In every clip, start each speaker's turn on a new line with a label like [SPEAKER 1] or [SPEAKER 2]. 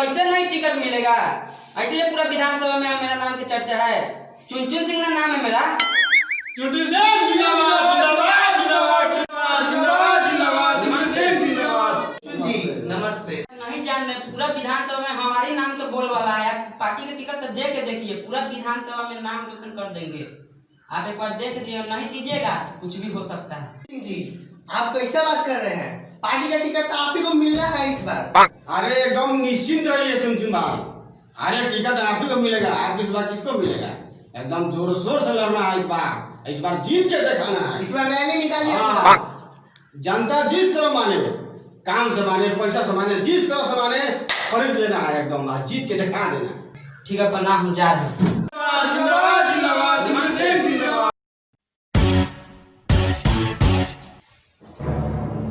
[SPEAKER 1] कैसे नहीं टिकट मिलेगा? ऐसे ही पूरा विधानसभा में मेरा नाम की चर्चा है। चुनचुन सिंह ना नाम है मेरा।
[SPEAKER 2] चुनचुन सिंह जिंदाबाद जिंदाबाद जिंदाबाद जिंदाबाद जिंदाबाद।
[SPEAKER 3] जी नमस्ते।
[SPEAKER 1] नहीं जान रहे, पूरा विधानसभा में हमारे नाम के बोल वाला है। पार्टी का टिकट तो दे के देखिए, पूरा विधानसभा में नाम रोशन कर देंगे। आप एक बार देख दिए, नहीं दीजिएगा तो कुछ भी हो सकता है।
[SPEAKER 3] जी आप कैसे बात कर रहे हैं? पार्टी का टिकट तो आप ही को मिलना है इस बार।
[SPEAKER 2] अरे एकदम निश्चिंत रहिए चुनचुन भाई, अरे टिकट आप ही को मिलेगा। आप इस बार किसको मिलेगा? एकदम जोर शोर से लड़ना है इस बार जीत के दिखाना है।
[SPEAKER 3] इस बार रैली निकालिए।
[SPEAKER 2] जनता जिस तरह माने, काम से माने, पैसा से माने, जिस तरह से माने खरीद लेना है, एकदम जीत के दिखा देना।
[SPEAKER 1] ठीक है, प्रणाम, हम जा रहे हैं।
[SPEAKER 2] जिंदाबाद जिंदाबाद जिंदाबाद।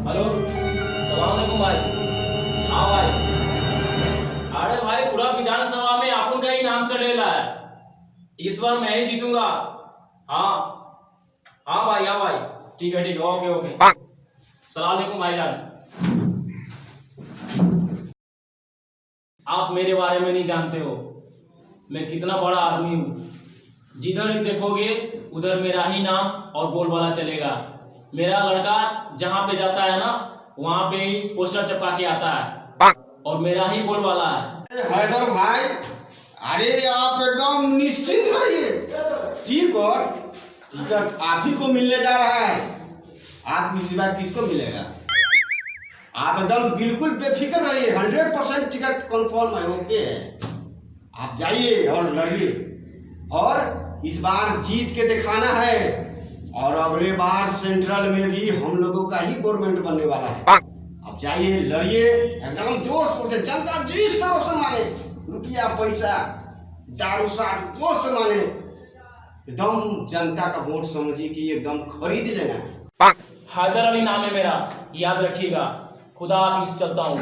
[SPEAKER 4] हेलो, सलाम अलैकुम भाई। हाँ भाई, अरे भाई पूरा विधानसभा में आप लोग का ही नाम चढ़ेला है। इस बार मैं ही जीतूंगा। हाँ हाँ भाई, हाँ भाई, ठीक है ओके ओके। सलाम अलैकुम भाईजान। आप मेरे बारे में नहीं जानते हो, मैं कितना बड़ा आदमी हूँ। जिधर ही देखोगे उधर मेरा ही नाम और बोलबाला चलेगा। मेरा लड़का जहाँ पे जाता है ना, वहाँ पे ही पोस्टर चिपका के आता है और मेरा ही बोलबाला है।
[SPEAKER 2] हैदर भाई, अरे आप एकदम निश्चिंत रहिए। टिकट आप ही को मिलने जा रहा है। आप इस बार किसको मिलेगा? आप एकदम बिल्कुल बेफिक्र रहिए। 100% टिकट कंफर्म है, ओके है। आप जाइए और लड़िए, और इस बार जीत के दिखाना है। और अगले बार सेंट्रल में भी हम लोगों का ही गवर्नमेंट बनने वाला है। आप जाइए, लड़िए एकदम जोर शोर से। जनता जिस तरह से माने, रुपया पैसा दारू सारू जो से माने, एकदम जनता का वोट समझिए कि एकदम खरीद लेना है।
[SPEAKER 4] हैदर अली नाम है मेरा, याद रखिएगा। खुदा हाफिज़, चलता हूँ।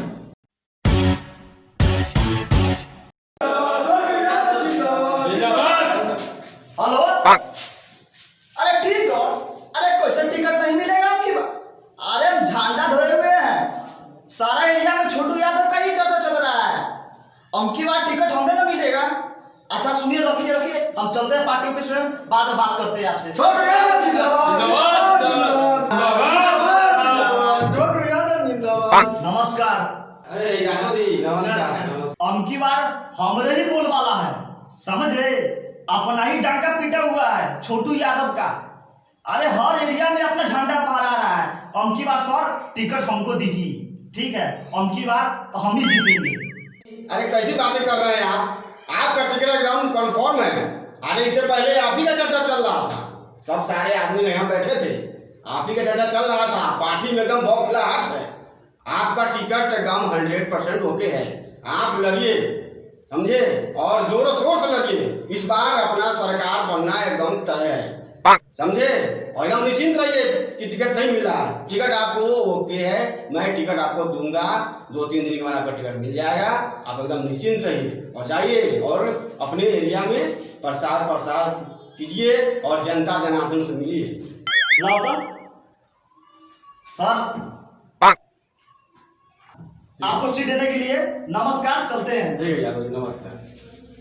[SPEAKER 3] हेलो, अरे ठीक हो? अरे क्वेश्चन टिकट नहीं मिलेगा आपकी बार? अरे झंडा ढोए हुए हैं, सारा एरिया में छोटू यादव का ही चर्चा चल रहा है। अबकी बार टिकट हमें ना मिलेगा। अच्छा सुनिए, रखिए रखिए, हम चलते हैं पार्टी ऑफिस में, बाद में बात करते हैं आपसे। छोटू यादव जिंदाबाद, छोटू यादव जिंदाबाद। नमस्कार।
[SPEAKER 2] अरे यादव जी नमस्कार।
[SPEAKER 3] अबकी बार हमरे ही बोलबाला है, समझे? अपना ही डांका पीटा हुआ है छोटू यादव का। अरे हर एरिया में अपना झंडा फहरा रहा है। अबकी बार सर टिकट हमको दीजिए, ठीक है? अबकी बार हम ही जीतेंगे।
[SPEAKER 2] अरे कैसी बातें कर रहे हैं आप? आपका टिकट एकदम कंफर्म है। अरे इससे पहले आप ही का चर्चा चल रहा था, सब सारे आदमी यहाँ बैठे थे, आप ही का चर्चा चल रहा था। पार्टी में एकदम बौखलाहट है। आपका टिकट एकदम 100% ओके है। आप लड़िए, समझे, और जोरों शोर से लड़िए। इस बार अपना सरकार बनना एकदम तय है, समझे। और एकदम निश्चिंत रहिए कि टिकट नहीं मिला। टिकट आपको ओके है, मैं टिकट आपको दूंगा। 2-3 दिन के बाद आपका टिकट मिल जाएगा। आप एकदम निश्चिंत रहिए और जाइए और अपने एरिया में प्रसार कीजिए और जनता जनार्दन से मिलिए।
[SPEAKER 3] लाओ सर, आपको सीट देने के लिए नमस्कार, चलते हैं।
[SPEAKER 2] यादव जी नमस्कार।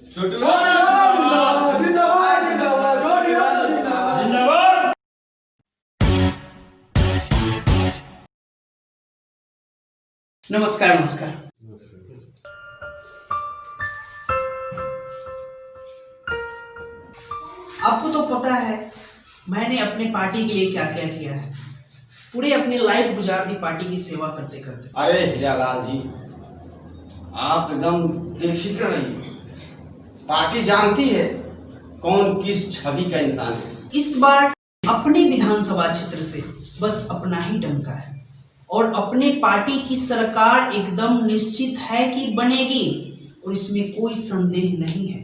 [SPEAKER 2] छोटू
[SPEAKER 4] जिंदाबाद
[SPEAKER 2] जिंदाबाद जिंदाबाद
[SPEAKER 4] जिंदाबाद।
[SPEAKER 1] नमस्कार नमस्कार। आपको तो पता है मैंने अपने पार्टी के लिए क्या क्या किया है। पूरे अपनी लाइफ गुजार दी पार्टी की सेवा करते करते।
[SPEAKER 2] अरे हीरालाल जी, आप एकदम बेफिक्र रहिए। पार्टी जानती है कौन किस छवि का इंसान है।
[SPEAKER 1] इस बार अपने विधानसभा क्षेत्र से बस अपना ही डंका है और अपने पार्टी की सरकार एकदम निश्चित है कि बनेगी और इसमें कोई संदेह नहीं है।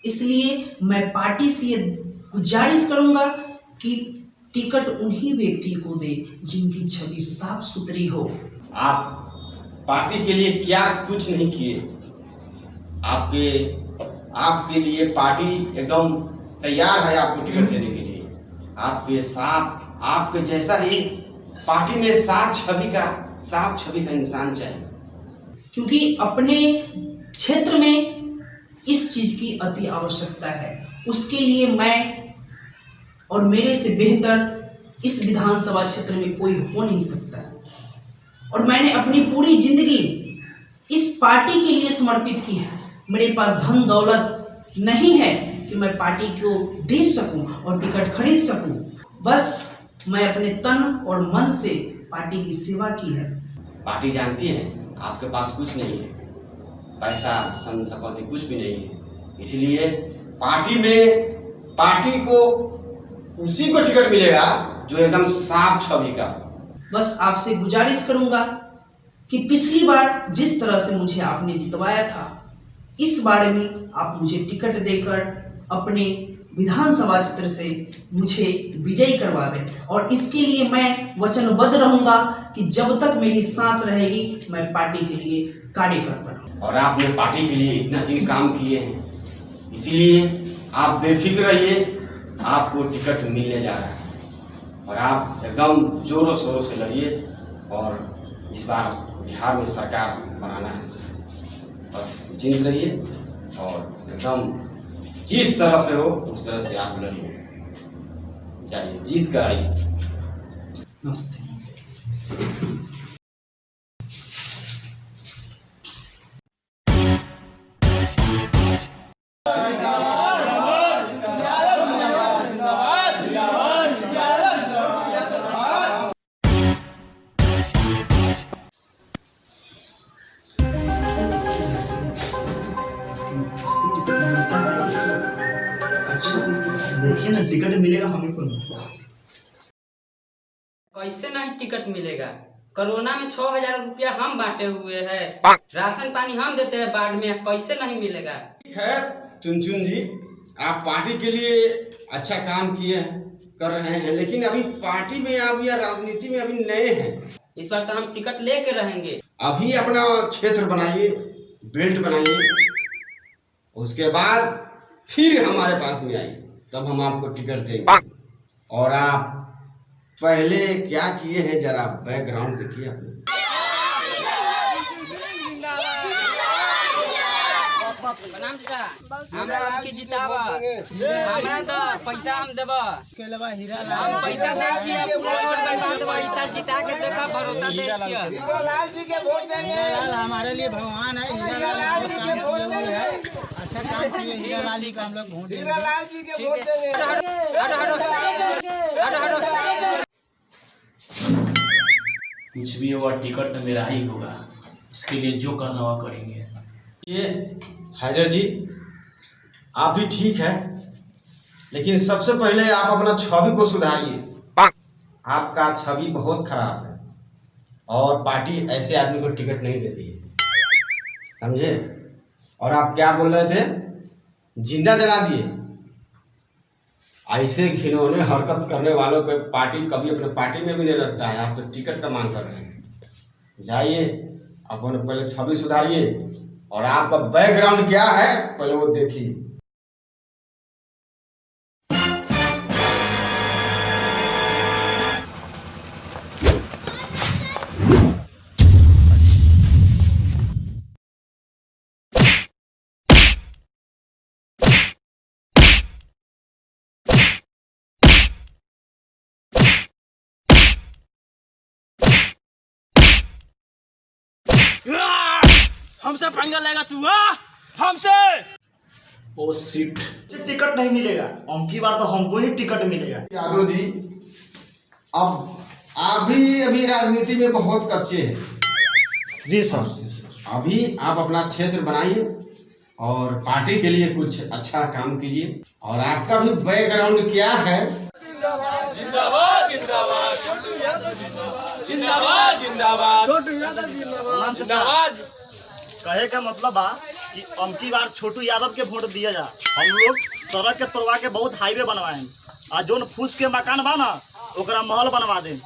[SPEAKER 1] इसलिए मैं पार्टी से ये गुजारिश करूंगा कि टिकट उन्हीं व्यक्ति को दे जिनकी छवि साफ सुथरी हो।
[SPEAKER 2] आप पार्टी के लिए क्या कुछ नहीं किए। आपके लिए पार्टी एकदम तैयार है आपको टिकट देने के लिए। आपके साथ आपके जैसा ही पार्टी में साफ छवि का इंसान चाहिए।
[SPEAKER 1] क्योंकि अपने क्षेत्र में इस चीज की अति आवश्यकता है। उसके लिए मैं और मेरे से बेहतर इस विधानसभा क्षेत्र में कोई हो नहीं सकता। और मैंने अपनी पूरी जिंदगी इस पार्टी के लिए समर्पित की है। मेरे पास धन दौलत नहीं है कि मैं पार्टी को दे सकूं और टिकट खरीद सकूं। बस मैं अपने तन और मन से पार्टी की सेवा की है।
[SPEAKER 2] पार्टी जानती है आपके पास कुछ नहीं है, पैसा सन संपत्ति कुछ भी नहीं है, इसलिए पार्टी को उसी को टिकट मिलेगा जो एकदम साफ छवि का।
[SPEAKER 1] बस आपसे गुजारिश करूंगा कि पिछली बार जिस तरह से मुझे आपने जितवाया था, इस बार में आप मुझे टिकट देकर अपने विधानसभा क्षेत्र से मुझे विजयी करवा दें। और इसके लिए मैं वचनबद्ध रहूंगा कि जब तक मेरी सांस रहेगी मैं पार्टी के लिए कार्य करता रहूंगा।
[SPEAKER 2] और आपने पार्टी के लिए इतना दिन काम किए हैं, इसीलिए आप बेफिक्र रहिए, आपको टिकट मिलने जा रहा है। और आप एकदम जोरों शोरों से लड़िए और इस बार बिहार में सरकार बनाना है। बस निश्चिंत रहिए और एकदम जिस तरह से हो उस तरह से आप लड़िए, जाइए जीत कर आइए।
[SPEAKER 1] नमस्ते।
[SPEAKER 3] देखिए ना, टिकट मिलेगा हमें को।
[SPEAKER 5] कैसे नहीं टिकट मिलेगा? कोरोना में 6,000 रुपया हम बांटे हुए हैं, राशन पानी हम देते हैं वार्ड में, कैसे नहीं मिलेगा?
[SPEAKER 2] ठीक है चुनचुन जी, आप पार्टी के लिए अच्छा काम किए कर रहे हैं, लेकिन अभी पार्टी में आप या राजनीति में अभी नए हैं।
[SPEAKER 5] इस बार तो हम टिकट लेके रहेंगे।
[SPEAKER 2] अभी अपना क्षेत्र बनाइए, बेल्ट बनाइए, उसके बाद फिर हमारे पास में आइए, तब हम आपको टिकट देंगे। और आप पहले क्या किए हैं जरा बैकग्राउंड देखिए अपने।
[SPEAKER 5] प्रणाम चाचा, हमरा आपके जितावा, हमरा तो पैसा हम देबा, हम पैसा दे छिए, पूरा वोट बनवा देबा, इस साल जिता के देखा, भरोसा दे छिए।
[SPEAKER 6] हीरालाल जी के वोट देंगे। हीरालाल हमारे लिए भगवान है। हीरालाल जी के वोट देंगे। अच्छा काम किए हीरालाल जी को हम लोग वोट देंगे। हीरालाल जी के वोट देंगे।
[SPEAKER 5] हटो।
[SPEAKER 4] कुछ भी होगा टिकट तो मेरा ही होगा, इसके लिए जो करना हुआ करेंगे।
[SPEAKER 2] ये हैदर जी, आप भी ठीक है, लेकिन सबसे पहले आप अपना छवि को सुधारिए। आपका छवि बहुत खराब है और पार्टी ऐसे आदमी को टिकट नहीं देती है, समझे? और आप क्या बोल रहे थे? जिंदा जला दिए। ऐसे घिनौने हरकत करने वालों को पार्टी कभी अपने पार्टी में भी नहीं रखता है। आप तो टिकट का मांग कर रहे हैं। जाइए, अपने पहले छवि सुधारिए और आपका बैकग्राउंड क्या है पहले वो देखिए।
[SPEAKER 4] हमसे पंगा लेगा तू? हमसे? ओ शिट,
[SPEAKER 3] टिकट नहीं मिलेगा। अबकी बार तो हमको ही टिकट मिलेगा।
[SPEAKER 2] यादव जी, अब आप भी अभी राजनीति में बहुत कच्चे हैं।
[SPEAKER 3] जी सर।
[SPEAKER 2] अभी आप अपना क्षेत्र बनाइए और पार्टी के लिए कुछ अच्छा काम कीजिए। और आपका भी बैकग्राउंड क्या है?
[SPEAKER 4] जिंदाबाद जिंदाबाद जिंदाबाद जिंदाबाद
[SPEAKER 3] छोटू यादव जिंदाबाद।
[SPEAKER 4] जिंदाबाद।
[SPEAKER 3] कहे का मतलब बा कि अबकी बार छोटू यादव के वोट दिया जा। हम लोग सड़क के तोड़वा के बहुत हाईवे बनवाए आ जोन फूस के मकान बा ना ओकरा महल बनवा दे।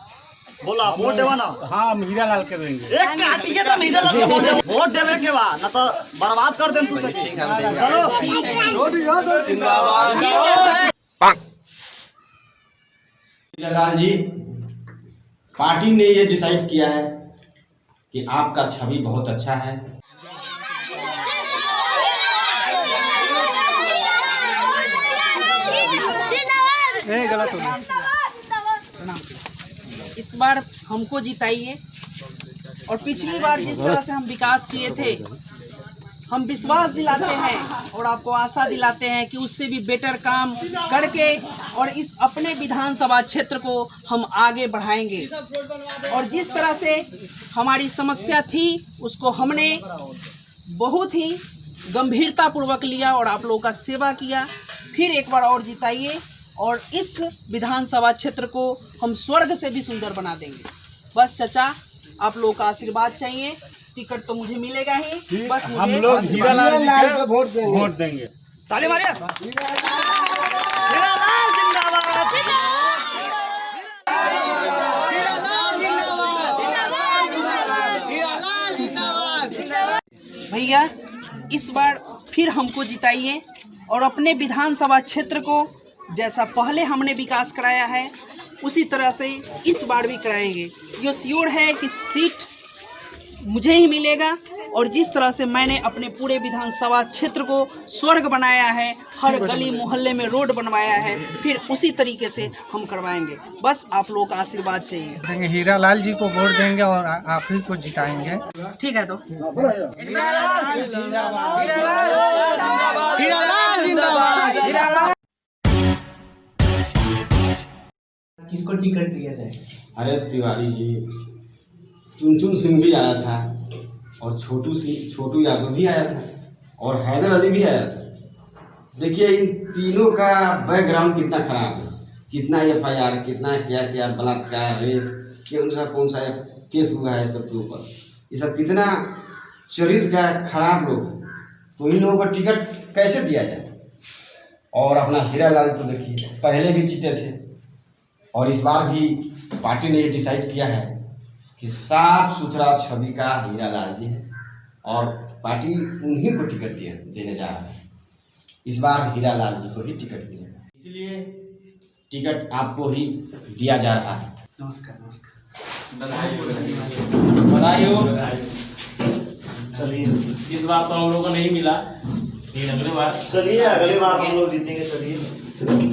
[SPEAKER 3] बोला वोट देवा ना? हाँ, हम हीरालाल के देंगे। एक काटी के तो हीरालाल के वोट देवे के बा ना तो बर्बाद कर देम तू सब। ठीक है, छोटू यादव
[SPEAKER 4] जिंदाबाद।
[SPEAKER 2] हीरालाल जी, पार्टी ने ये डिसाइड किया है कि आपका छवि बहुत अच्छा है
[SPEAKER 6] गलत हो गया।
[SPEAKER 1] प्रणाम। इस बार हमको जिताइए और पिछली बार जिस तरह से हम विकास किए थे, हम विश्वास दिलाते हैं और आपको आशा दिलाते हैं कि उससे भी बेटर काम करके और इस अपने विधानसभा क्षेत्र को हम आगे बढ़ाएंगे। और जिस तरह से हमारी समस्या थी उसको हमने बहुत ही गंभीरता पूर्वक लिया और आप लोगों का सेवा किया। फिर एक बार और जिताइए और इस विधानसभा क्षेत्र को हम स्वर्ग से भी सुंदर बना देंगे। बस चाचा, आप लोगों का आशीर्वाद चाहिए। टिकट तो मुझे मिलेगा ही, बस मुझे
[SPEAKER 6] हम लोग हीरालाल जी को वोट देंगे।
[SPEAKER 3] ताली मारिए।
[SPEAKER 1] भैया इस बार फिर हमको जिताइए और अपने विधानसभा क्षेत्र को जैसा पहले हमने विकास कराया है उसी तरह से इस बार भी कराएंगे। ये श्योर है कि सीट मुझे ही मिलेगा और जिस तरह से मैंने अपने पूरे विधानसभा क्षेत्र को स्वर्ग बनाया है, हर गली मोहल्ले में रोड बनवाया है, फिर उसी तरीके से हम करवाएंगे। बस आप लोगों का आशीर्वाद चाहिए।
[SPEAKER 6] हीरालाल जी को वोट देंगे और आप ही को जिताएंगे।
[SPEAKER 1] ठीक है तो
[SPEAKER 3] किसको टिकट दिया जाए?
[SPEAKER 2] अरे तिवारी जी, चुनचुन सिंह भी आया था और छोटू यादव भी आया था और हैदर अली भी आया था। देखिए इन तीनों का बैकग्राउंड कितना खराब है, कितना FIR, कितना क्या बलात्कार, रेप, कौन सा केस हुआ है सबके ऊपर। ये सब कितना चरित्र का खराब लोग हैं, तो इन लोगों को टिकट कैसे दिया जाए। और अपना हीरालाल तो देखिए पहले भी जीते थे और इस बार भी पार्टी ने ये डिसाइड किया है कि साफ सुथरा छवि का हीरालाल जी है और पार्टी उन्हीं को टिकट देने जा रहा है। इस बार हीरालाल जी को ही टिकट मिलेगा, इसलिए टिकट आपको ही दिया जा रहा है।
[SPEAKER 1] नमस्कार नमस्कार।
[SPEAKER 4] बधाई हो।
[SPEAKER 3] चलिए
[SPEAKER 4] इस बार तो हम लोगों को नहीं मिला, लेकिन अगले बार
[SPEAKER 3] चलिए, अगली बार हम लोग जीतेंगे। चलिए।